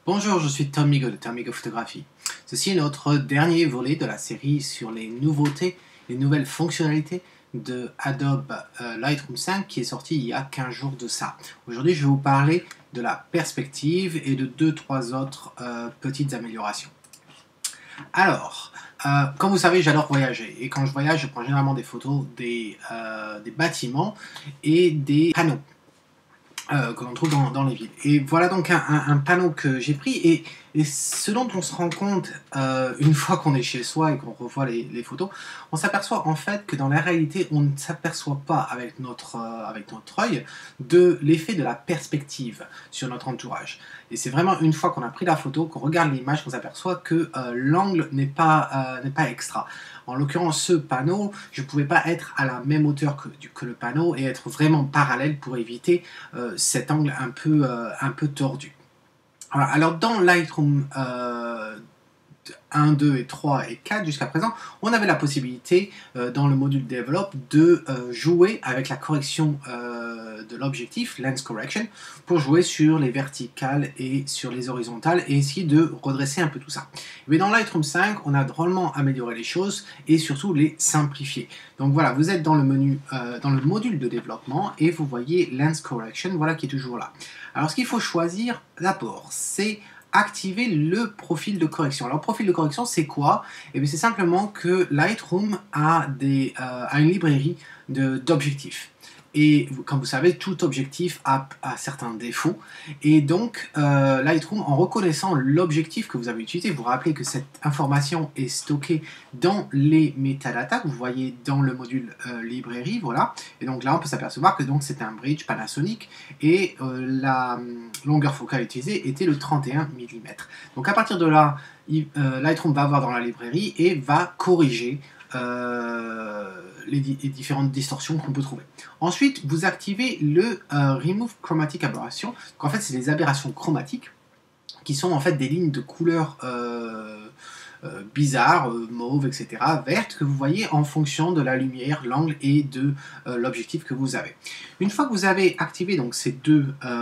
Bonjour, je suis Tom Migo de Tom Migo Photographie. Ceci est notre dernier volet de la série sur les nouveautés, les nouvelles fonctionnalités de Adobe Lightroom 5 qui est sorti il y a 15 jours de ça. Aujourd'hui, je vais vous parler de la perspective et de 2-3 autres petites améliorations. Alors, comme vous savez, j'adore voyager et quand je voyage, je prends généralement des photos des bâtiments et des panneaux. Que l'on trouve dans les villes. Et voilà donc un panneau que j'ai pris et ce dont on se rend compte une fois qu'on est chez soi et qu'on revoit les photos, on s'aperçoit en fait que dans la réalité on ne s'aperçoit pas avec notre œil de l'effet de la perspective sur notre entourage. Et c'est vraiment une fois qu'on a pris la photo, qu'on regarde l'image, qu'on s'aperçoit que l'angle n'est pas extra. En l'occurrence, ce panneau, je ne pouvais pas être à la même hauteur que le panneau et être vraiment parallèle pour éviter cet angle un peu tordu. Voilà. Alors dans Lightroom 1, 2 et 3 et 4 jusqu'à présent, on avait la possibilité dans le module Develop de jouer avec la correction de l'objectif, Lens Correction, pour jouer sur les verticales et sur les horizontales et essayer de redresser un peu tout ça. Mais dans Lightroom 5, on a drôlement amélioré les choses et surtout les simplifier. Donc voilà, vous êtes dans le menu, dans le module de développement et vous voyez Lens Correction, voilà qui est toujours là. Alors ce qu'il faut choisir d'abord, c'est activer le profil de correction. Alors, profil de correction, c'est quoi? Eh bien, c'est simplement que Lightroom a une librairie d'objectifs. Et comme vous savez, tout objectif a certains défauts. Et donc, Lightroom, en reconnaissant l'objectif que vous avez utilisé, vous rappelez que cette information est stockée dans les metadata, que vous voyez dans le module librairie, voilà. Et donc là, on peut s'apercevoir que c'est un bridge Panasonic et la longueur focale utilisée était le 31 mm. Donc à partir de là, Lightroom va voir dans la librairie et va corriger les différentes distorsions qu'on peut trouver. Ensuite, vous activez le Remove Chromatic Aberration. Donc, en fait, c'est des aberrations chromatiques qui sont en fait des lignes de couleurs bizarres, mauve, etc., vertes, que vous voyez en fonction de la lumière, l'angle et de l'objectif que vous avez. Une fois que vous avez activé donc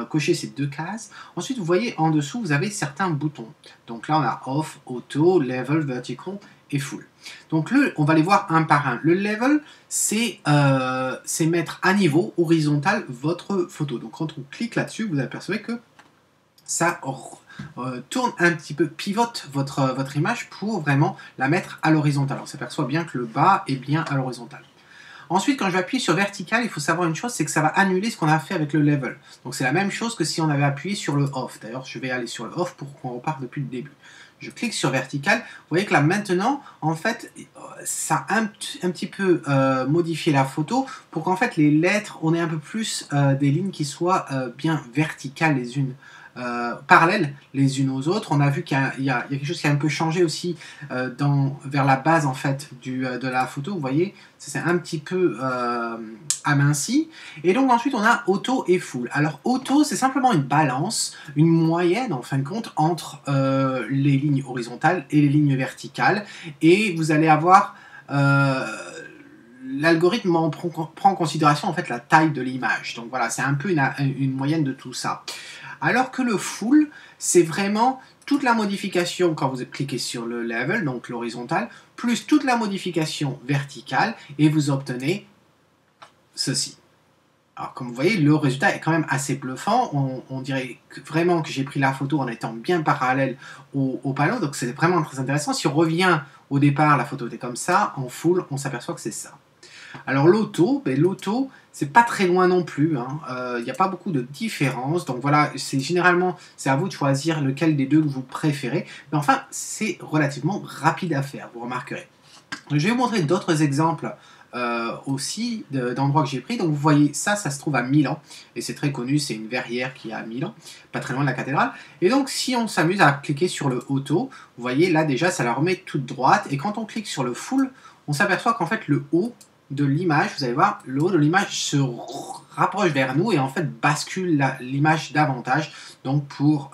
coché ces deux cases, ensuite vous voyez en dessous, vous avez certains boutons. Donc là, on a Off, Auto, Level, Vertical et Full. Donc on va les voir un par un. Le level, c'est mettre à niveau, horizontal, votre photo. Donc quand on clique là-dessus, vous apercevez que ça tourne un petit peu, pivote votre image pour vraiment la mettre à l'horizontale. On s'aperçoit bien que le bas est bien à l'horizontale. Ensuite, quand je vais appuyer sur vertical, il faut savoir une chose, c'est que ça va annuler ce qu'on a fait avec le level. Donc c'est la même chose que si on avait appuyé sur le off. D'ailleurs, je vais aller sur le off pour qu'on reparte depuis le début. Je clique sur vertical, vous voyez que là maintenant, en fait, ça a un petit peu modifié la photo pour qu'en fait les lettres, on ait un peu plus des lignes qui soient bien verticales les unes. Parallèles les unes aux autres. On a vu qu'il y a quelque chose qui a un peu changé aussi vers la base en fait de la photo. Vous voyez, c'est un petit peu aminci. Et donc ensuite on a auto et full. Alors auto, c'est simplement une balance, une moyenne en fin de compte entre les lignes horizontales et les lignes verticales. Et vous allez avoir l'algorithme prend en considération en fait la taille de l'image. Donc voilà, c'est un peu une moyenne de tout ça. Alors que le full, c'est vraiment toute la modification quand vous cliquez sur le level, donc l'horizontal, plus toute la modification verticale, et vous obtenez ceci. Alors comme vous voyez, le résultat est quand même assez bluffant. On dirait vraiment que j'ai pris la photo en étant bien parallèle au panneau, donc c'est vraiment très intéressant. Si on revient au départ, la photo était comme ça, en full, on s'aperçoit que c'est ça. Alors l'auto, c'est pas très loin non plus, il n'y a pas beaucoup de différence, donc voilà, généralement c'est à vous de choisir lequel des deux que vous préférez, mais enfin c'est relativement rapide à faire, vous remarquerez. Je vais vous montrer d'autres exemples aussi d'endroits que j'ai pris. Donc vous voyez ça se trouve à Milan, et c'est très connu, c'est une verrière qui est à Milan, pas très loin de la cathédrale, et donc si on s'amuse à cliquer sur le auto, vous voyez là déjà ça la remet toute droite, et quand on clique sur le full, on s'aperçoit qu'en fait le haut de l'image, vous allez voir, le haut de l'image se rapproche vers nous et en fait bascule l'image davantage, donc pour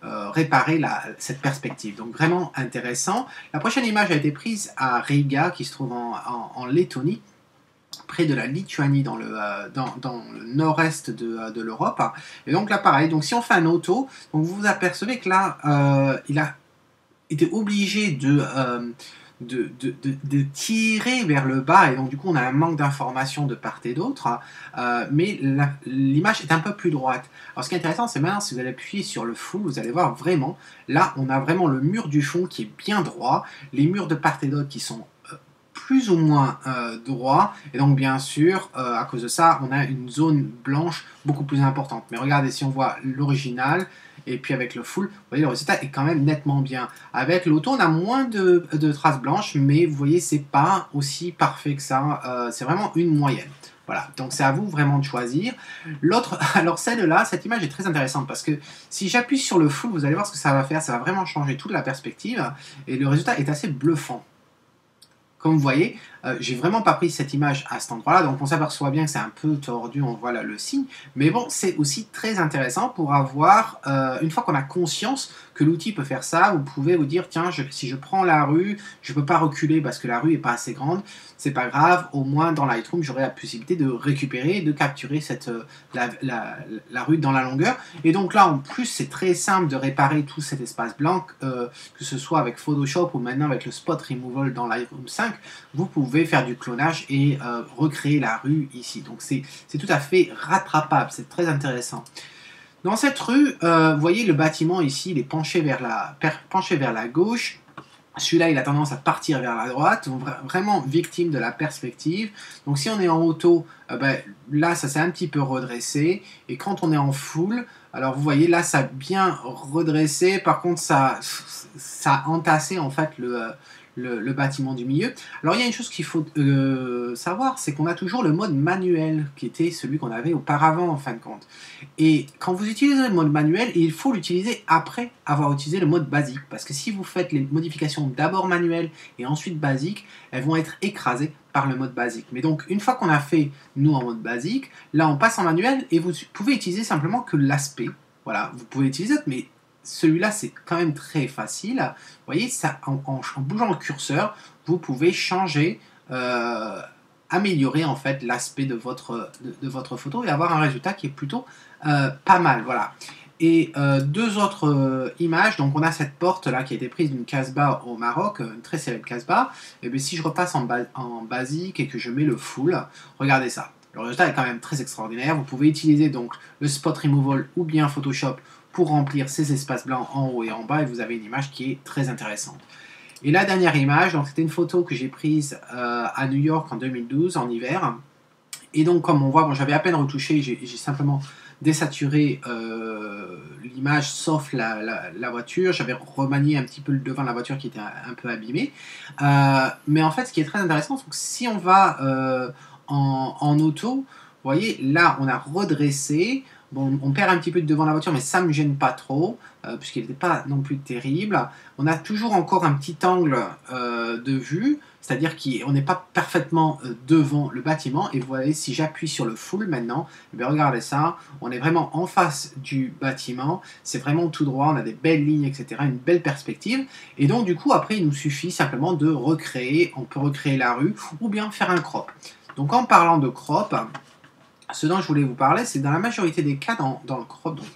réparer cette perspective. Donc vraiment intéressant. La prochaine image a été prise à Riga, qui se trouve en Lettonie. près de la Lituanie, dans le nord-est de l'Europe. Et donc là, pareil, donc si on fait un auto, donc vous vous apercevez que là, il a été obligé de tirer vers le bas, et donc du coup on a un manque d'informations de part et d'autre, mais l'image est un peu plus droite. Alors ce qui est intéressant, c'est maintenant, si vous allez appuyer sur le full, vous allez voir vraiment, là on a vraiment le mur du fond qui est bien droit, les murs de part et d'autre qui sont plus ou moins droit, et donc bien sûr à cause de ça on a une zone blanche beaucoup plus importante. Mais regardez, si on voit l'original et puis avec le full, vous voyez le résultat est quand même nettement bien. Avec l'auto on a moins de traces blanches, mais vous voyez c'est pas aussi parfait que ça, c'est vraiment une moyenne. Voilà, donc c'est à vous vraiment de choisir. L'autre, alors celle-là, cette image est très intéressante parce que si j'appuie sur le full, vous allez voir ce que ça va faire, ça va vraiment changer toute la perspective et le résultat est assez bluffant. Comme vous voyez, j'ai vraiment pas pris cette image à cet endroit-là, donc on s'aperçoit bien que c'est un peu tordu, on voit là le signe, mais bon, c'est aussi très intéressant pour avoir, une fois qu'on a conscience que l'outil peut faire ça, vous pouvez vous dire, tiens, si je prends la rue, je peux pas reculer parce que la rue est pas assez grande, c'est pas grave, au moins dans Lightroom, j'aurai la possibilité de récupérer, de capturer la rue dans la longueur, et donc là, en plus, c'est très simple de réparer tout cet espace blanc, que ce soit avec Photoshop ou maintenant avec le Spot Removal dans Lightroom 5, vous pouvez faire du clonage et recréer la rue ici. Donc c'est tout à fait rattrapable, c'est très intéressant. Dans cette rue, vous voyez le bâtiment ici, il est penché vers la gauche. Celui-là, il a tendance à partir vers la droite, donc vraiment victime de la perspective. Donc si on est en auto, là, ça s'est un petit peu redressé. Et quand on est en full, alors vous voyez, là, ça a bien redressé. Par contre, ça a entassé en fait le bâtiment du milieu. Alors il y a une chose qu'il faut savoir, c'est qu'on a toujours le mode manuel, qui était celui qu'on avait auparavant en fin de compte. Et quand vous utilisez le mode manuel, il faut l'utiliser après avoir utilisé le mode basique, parce que si vous faites les modifications d'abord manuelles et ensuite basiques, elles vont être écrasées par le mode basique. Mais donc une fois qu'on a fait nous en mode basique, là on passe en manuel et vous pouvez utiliser simplement que l'aspect. Voilà, vous pouvez utiliser, mais celui-là, c'est quand même très facile. Vous voyez, ça, en bougeant le curseur, vous pouvez changer, améliorer en fait l'aspect de votre photo et avoir un résultat qui est plutôt pas mal. Voilà. Et deux autres images. Donc on a cette porte là qui a été prise d'une Casbah au Maroc, une très célèbre Casbah. Et bien si je repasse en basique et que je mets le full, regardez ça. Le résultat est quand même très extraordinaire. Vous pouvez utiliser donc le Spot Removal ou bien Photoshop pour remplir ces espaces blancs en haut et en bas, et vous avez une image qui est très intéressante. Et la dernière image, donc c'était une photo que j'ai prise à New York en 2012, en hiver. Et donc comme on voit, bon, j'avais à peine retouché, j'ai simplement désaturé l'image sauf la voiture. J'avais remanié un petit peu le devant de la voiture qui était un peu abîmé. Mais en fait, ce qui est très intéressant, c'est que si on va en auto, vous voyez, là, on a redressé. Bon, on perd un petit peu de devant la voiture, mais ça ne me gêne pas trop, puisqu'il n'était pas non plus terrible. On a toujours encore un petit angle de vue, c'est-à-dire qu'on n'est pas parfaitement devant le bâtiment. Et vous voyez, si j'appuie sur le full maintenant, eh bien, regardez ça, on est vraiment en face du bâtiment, c'est vraiment tout droit, on a des belles lignes, etc., une belle perspective. Et donc, du coup, après, il nous suffit simplement de recréer, on peut recréer la rue, ou bien faire un crop. Donc, en parlant de crop, ce dont je voulais vous parler, c'est dans la majorité des cas, dans le crop, donc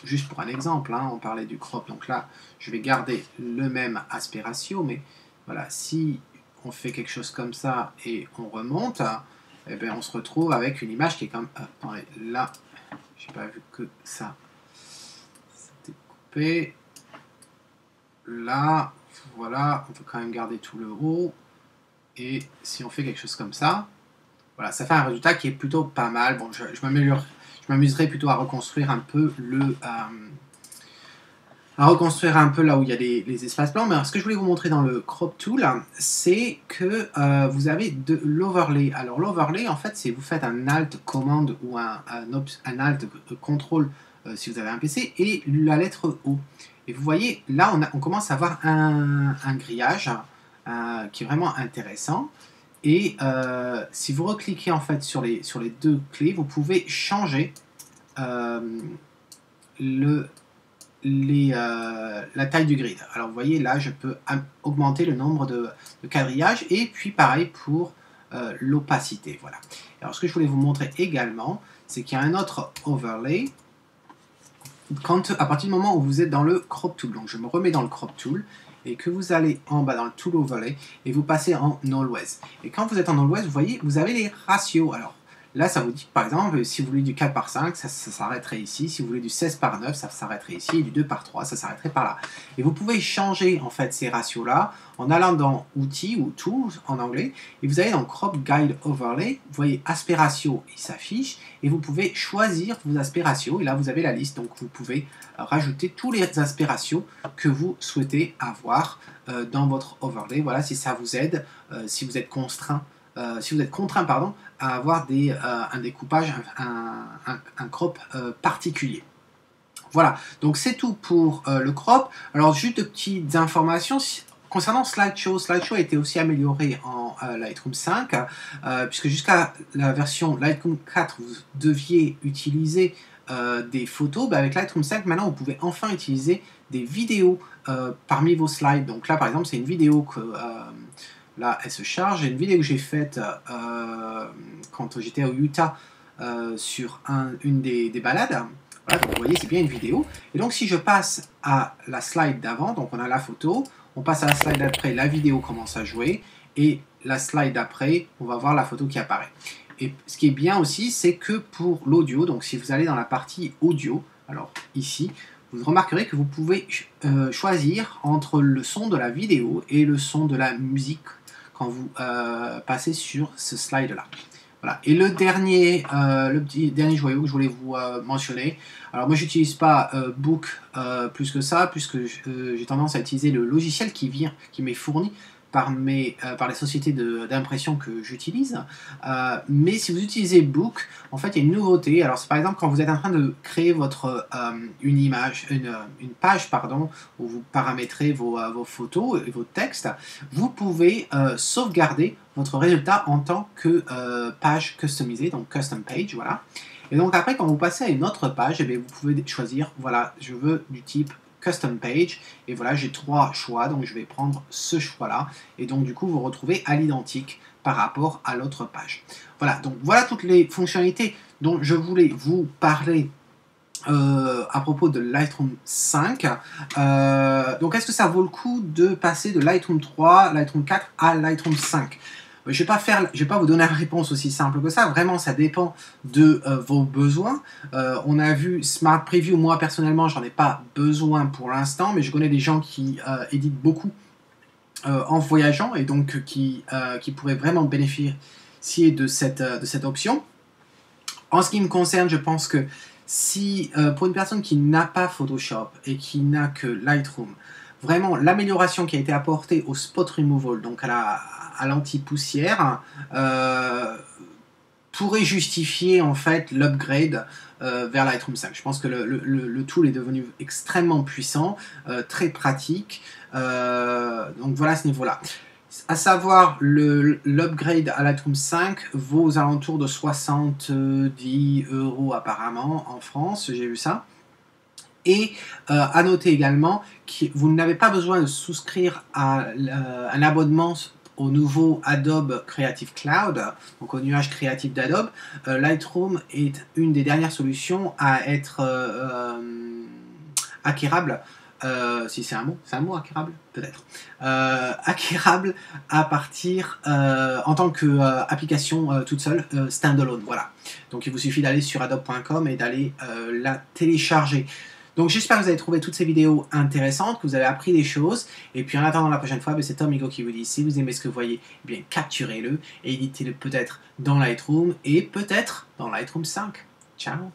juste pour un exemple, hein, on parlait du crop, donc là, je vais garder le même aspect ratio, mais voilà, si on fait quelque chose comme ça et on remonte, eh bien, on se retrouve avec une image qui est comme... attendez, là, j'ai pas vu que ça. C'était coupé. Là, voilà, on peut quand même garder tout le haut. Et si on fait quelque chose comme ça, voilà, ça fait un résultat qui est plutôt pas mal. Bon, je m'amuserai plutôt à reconstruire un peu là où il y a les espaces blancs. Mais ce que je voulais vous montrer dans le crop tool, c'est que vous avez de l'overlay. Alors l'overlay, en fait, c'est vous faites un alt commande ou un alt contrôle si vous avez un PC et la lettre O. Et vous voyez, là, on commence à avoir un grillage qui est vraiment intéressant. Et si vous recliquez en fait sur les deux clés, vous pouvez changer la taille du grid. Alors vous voyez là, je peux augmenter le nombre de quadrillages et puis pareil pour l'opacité. Voilà. Alors ce que je voulais vous montrer également, c'est qu'il y a un autre overlay à partir du moment où vous êtes dans le crop tool. Donc je me remets dans le crop tool et que vous allez en bas dans le tool overlay et vous passez en always. Et quand vous êtes en always, vous voyez, vous avez les ratios. Alors là, ça vous dit par exemple, si vous voulez du 4 par 5, ça s'arrêterait ici. Si vous voulez du 16 par 9, ça s'arrêterait ici. Et du 2 par 3, ça s'arrêterait par là. Et vous pouvez changer en fait ces ratios-là en allant dans Outils ou Tools en anglais. Et vous allez dans Crop Guide Overlay. Vous voyez aspect ratio, il s'affiche. Et vous pouvez choisir vos aspects ratios. Et là, vous avez la liste. Donc, vous pouvez rajouter tous les aspects ratios que vous souhaitez avoir dans votre overlay. Voilà, si ça vous aide, si vous êtes contraint. Pardon, à avoir un découpage, un crop particulier. Voilà, donc c'est tout pour le crop. Alors juste de petites informations concernant Slideshow. Slideshow a été aussi amélioré en Lightroom 5, puisque jusqu'à la version Lightroom 4, vous deviez utiliser des photos. Avec Lightroom 5, maintenant, vous pouvez enfin utiliser des vidéos parmi vos slides. Donc là, par exemple, c'est une vidéo que... Là, elle se charge. J'ai une vidéo que j'ai faite quand j'étais au Utah sur une des balades. Voilà, donc vous voyez, c'est bien une vidéo. Et donc, si je passe à la slide d'avant, donc on a la photo, on passe à la slide d'après, la vidéo commence à jouer, et la slide d'après, on va voir la photo qui apparaît. Et ce qui est bien aussi, c'est que pour l'audio, donc si vous allez dans la partie audio, alors ici, vous remarquerez que vous pouvez choisir entre le son de la vidéo et le son de la musique quand vous passez sur ce slide-là. Voilà. Et le dernier joyau que je voulais vous mentionner, alors moi j'utilise pas Book plus que ça, puisque j'ai tendance à utiliser le logiciel qui m'est fourni par les sociétés d'impression que j'utilise. Mais si vous utilisez Book, en fait, il y a une nouveauté. Alors, c'est par exemple quand vous êtes en train de créer une page, pardon, où vous paramétrez vos photos et vos textes, vous pouvez sauvegarder votre résultat en tant que page customisée, donc custom page, voilà. Et donc après, quand vous passez à une autre page, eh bien, vous pouvez choisir, voilà, je veux du type custom page, et voilà, j'ai 3 choix, donc je vais prendre ce choix-là, et donc du coup, vous retrouvez à l'identique par rapport à l'autre page. Voilà, donc voilà toutes les fonctionnalités dont je voulais vous parler à propos de Lightroom 5. Donc, est-ce que ça vaut le coup de passer de Lightroom 3, Lightroom 4 à Lightroom 5 ? Je vais pas vous donner la réponse aussi simple que ça. Vraiment, ça dépend de vos besoins. On a vu Smart Preview. Moi, personnellement, j'en ai pas besoin pour l'instant, mais je connais des gens qui éditent beaucoup en voyageant et donc qui pourraient vraiment bénéficier de cette option. En ce qui me concerne, je pense que si pour une personne qui n'a pas Photoshop et qui n'a que Lightroom, vraiment l'amélioration qui a été apportée au spot removal, donc à l'anti-poussière, pourrait justifier en fait l'upgrade vers Lightroom 5. Je pense que le tool est devenu extrêmement puissant, très pratique, donc voilà à ce niveau-là. À savoir, l'upgrade à Lightroom 5 vaut aux alentours de 70 € apparemment en France, j'ai vu ça. Et à noter également que vous n'avez pas besoin de souscrire à un abonnement au nouveau Adobe Creative Cloud, donc au nuage créatif d'Adobe. Lightroom est une des dernières solutions à être acquérable. Si c'est un mot acquérable, peut-être. Acquérable à partir en tant qu'application toute seule, standalone. Voilà. Donc il vous suffit d'aller sur adobe.com et d'aller la télécharger. Donc j'espère que vous avez trouvé toutes ces vidéos intéressantes, que vous avez appris des choses. Et puis en attendant la prochaine fois, c'est Tom Higo qui vous dit, si vous aimez ce que vous voyez, eh bien capturez-le et éditez-le peut-être dans Lightroom et peut-être dans Lightroom 5. Ciao!